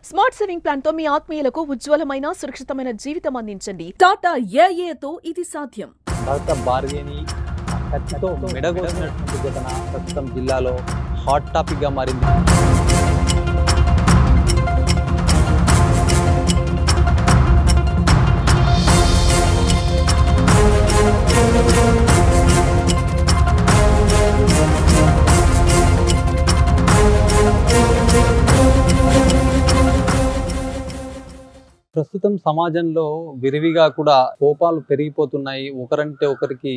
Smart saving plan తో మీ ఆత్మీయులకు ఉజ్వలమైన సురక్షితమైన జీవితం అందించండి. టాటా ఏఏతో ఇది సాధ్యం. భర్త భార్యని కత్తితో మెడగొట్టినటువంటి ఘటన ప్రస్తుతం జిల్లాలో హాట్ టాపిక్ గా మారింది. ప్రస్తుతం సమాజంలో విరివిగా కూడా కోపాలు పెరిగిపోతున్నాయి. ఒకరంటే ఒకరికి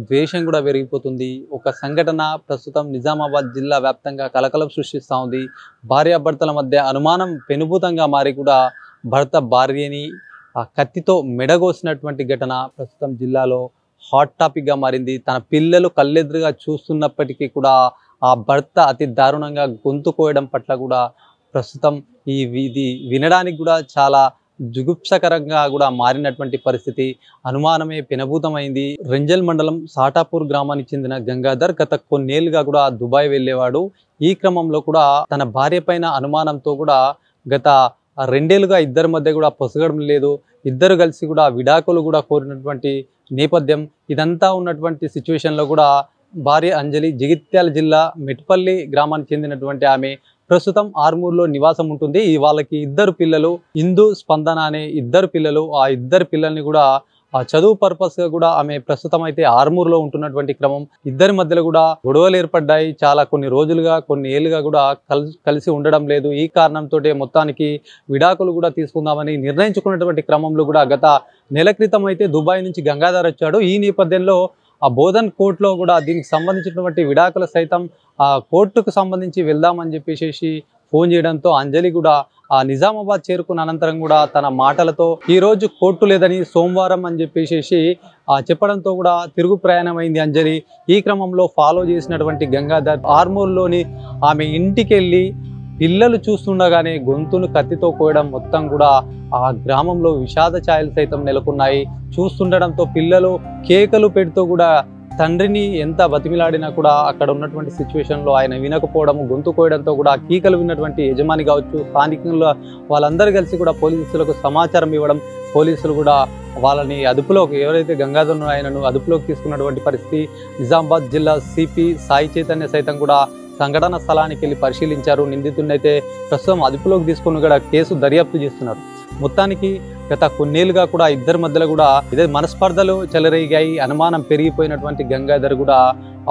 ద్వేషం కూడా పెరిగిపోతుంది. ఒక సంఘటన ప్రస్తుతం నిజామాబాద్ జిల్లా వ్యాప్తంగా కలకలం సృష్టిస్తూ ఉంది. భార్యాభర్తల మధ్య అనుమానం పెనుభూతంగా మారి కూడా భర్త భార్యని కత్తితో మెడగోసినటువంటి ఘటన ప్రస్తుతం జిల్లాలో హాట్ టాపిక్గా మారింది. తన పిల్లలు కళ్ళెదురుగా చూస్తున్నప్పటికీ కూడా ఆ భర్త అతి దారుణంగా గొంతు కోయడం పట్ల కూడా ప్రస్తుతం ఇది వినడానికి కూడా చాలా జుగుప్సకరంగా కూడా మారినటువంటి పరిస్థితి. అనుమానమే పెనభూతమైంది. రెంజల్ మండలం సాటాపూర్ గ్రామానికి చెందిన గంగాధర్ గత కొన్నేళ్లుగా కూడా దుబాయ్ వెళ్ళేవాడు. ఈ క్రమంలో కూడా తన భార్య పైన అనుమానంతో కూడా గత 2 ఏళ్లుగా ఇద్దరి మధ్య కూడా పొసగడం లేదు. ఇద్దరు కలిసి కూడా విడాకులు కూడా కోరినటువంటి నేపథ్యం. ఇదంతా ఉన్నటువంటి సిచ్యువేషన్లో కూడా భార్య అంజలి జగిత్యాల జిల్లా మెట్పల్లి గ్రామానికి చెందినటువంటి ఆమె ప్రస్తుతం ఆర్మూర్లో నివాసం ఉంటుంది. వాళ్ళకి ఇద్దరు పిల్లలు, ఇందు స్పందన అనే ఇద్దరు పిల్లలు. ఆ ఇద్దరు పిల్లల్ని కూడా చదువు పర్పస్గా కూడా ఆమె ప్రస్తుతం అయితే ఆర్మూర్లో ఉంటున్నటువంటి క్రమం. ఇద్దరి మధ్యలో కూడా గొడవలు ఏర్పడ్డాయి. కొన్ని రోజులుగా కొన్ని ఏళ్ళుగా కూడా కలిసి ఉండడం లేదు. ఈ కారణంతో మొత్తానికి విడాకులు కూడా తీసుకుందామని నిర్ణయించుకున్నటువంటి క్రమంలో కూడా గత నెల క్రితం అయితే దుబాయ్ నుంచి గంగాధర్ వచ్చాడు. ఈ నేపథ్యంలో ఆ బోధన్ కోర్టులో కూడా దీనికి సంబంధించినటువంటి విడాకులు సైతం ఆ కోర్టుకు సంబంధించి వెళ్దామని చెప్పేసి ఫోన్ చేయడంతో అంజలి కూడా ఆ నిజామాబాద్ చేరుకున్న అనంతరం కూడా తన మాటలతో ఈ రోజు కోర్టు లేదని సోమవారం అని చెప్పేసి చెప్పడంతో కూడా తిరుగు ప్రయాణమైంది అంజలి. ఈ క్రమంలో ఫాలో చేసినటువంటి గంగాధర్ ఆర్మూర్లోని ఆమె ఇంటికి వెళ్ళి పిల్లలు చూస్తుండగానే గొంతును కత్తితో కోయడం మొత్తం కూడా ఆ గ్రామంలో విషాద ఛాయలు సైతం నెలకొన్నాయి. చూస్తుండడంతో పిల్లలు కేకలు పెడుతూ కూడా తండ్రిని ఎంత బతిమిలాడినా కూడా అక్కడ ఉన్నటువంటి సిచ్యువేషన్లో ఆయన వినకపోవడం, గొంతు కోయడంతో కూడా కీకలు విన్నటువంటి యజమాని కావచ్చు, స్థానికంలో వాళ్ళందరూ కలిసి కూడా పోలీసులకు సమాచారం ఇవ్వడం, పోలీసులు కూడా వాళ్ళని అదుపులోకి ఎవరైతే గంగాధర్ ఆయనను అదుపులోకి తీసుకున్నటువంటి పరిస్థితి. నిజామాబాద్ జిల్లా సిపి సాయి చైతన్య సైతం కూడా సంఘటన స్థలానికి వెళ్ళి పరిశీలించారు. నిందితుడిని అయితే ప్రస్తుతం అదుపులోకి తీసుకుని కూడా కేసు దర్యాప్తు చేస్తున్నారు. మొత్తానికి గత కొన్నేళ్లుగా కూడా ఇద్దరి మధ్యలో కూడా ఇదే మనస్పర్ధలు చెలరేగాయి. అనుమానం పెరిగిపోయినటువంటి గంగాధర్ కూడా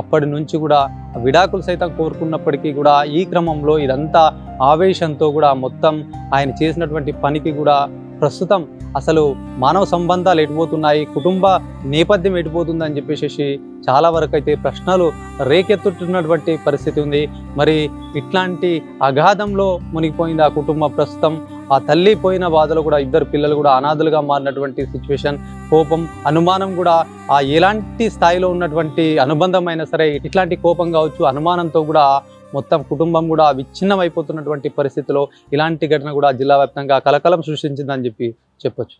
అప్పటి నుంచి కూడా విడాకులు సైతం కోరుకున్నప్పటికీ కూడా ఈ క్రమంలో ఇదంతా ఆవేశంతో కూడా మొత్తం ఆయన చేసినటువంటి పనికి కూడా ప్రస్తుతం అసలు మానవ సంబంధాలు ఎటుపోతున్నాయి, కుటుంబ నేపథ్యం ఎటుపోతుందని చెప్పేసి చాలా వరకు అయితే ప్రశ్నలు రేకెత్తుతున్నటువంటి పరిస్థితి ఉంది. మరి ఇట్లాంటి అగాధంలో మునిగిపోయింది ఆ కుటుంబం. ప్రస్తుతం ఆ తల్లి పోయిన బాధలో కూడా ఇద్దరు పిల్లలు కూడా అనాథలుగా మారినటువంటి సిచ్యువేషన్. కోపం, అనుమానం కూడా ఎలాంటి స్థాయిలో ఉన్నటువంటి అనుబంధం అయినా సరే ఇట్లాంటి కోపం కావచ్చు, అనుమానంతో కూడా మొత్తం కుటుంబం కూడా విచ్ఛిన్నమైపోతున్నటువంటి పరిస్థితిలో ఇలాంటి ఘటన కూడా జిల్లా వ్యాప్తంగా కలకలం సృష్టించిందని చెప్పొచ్చు.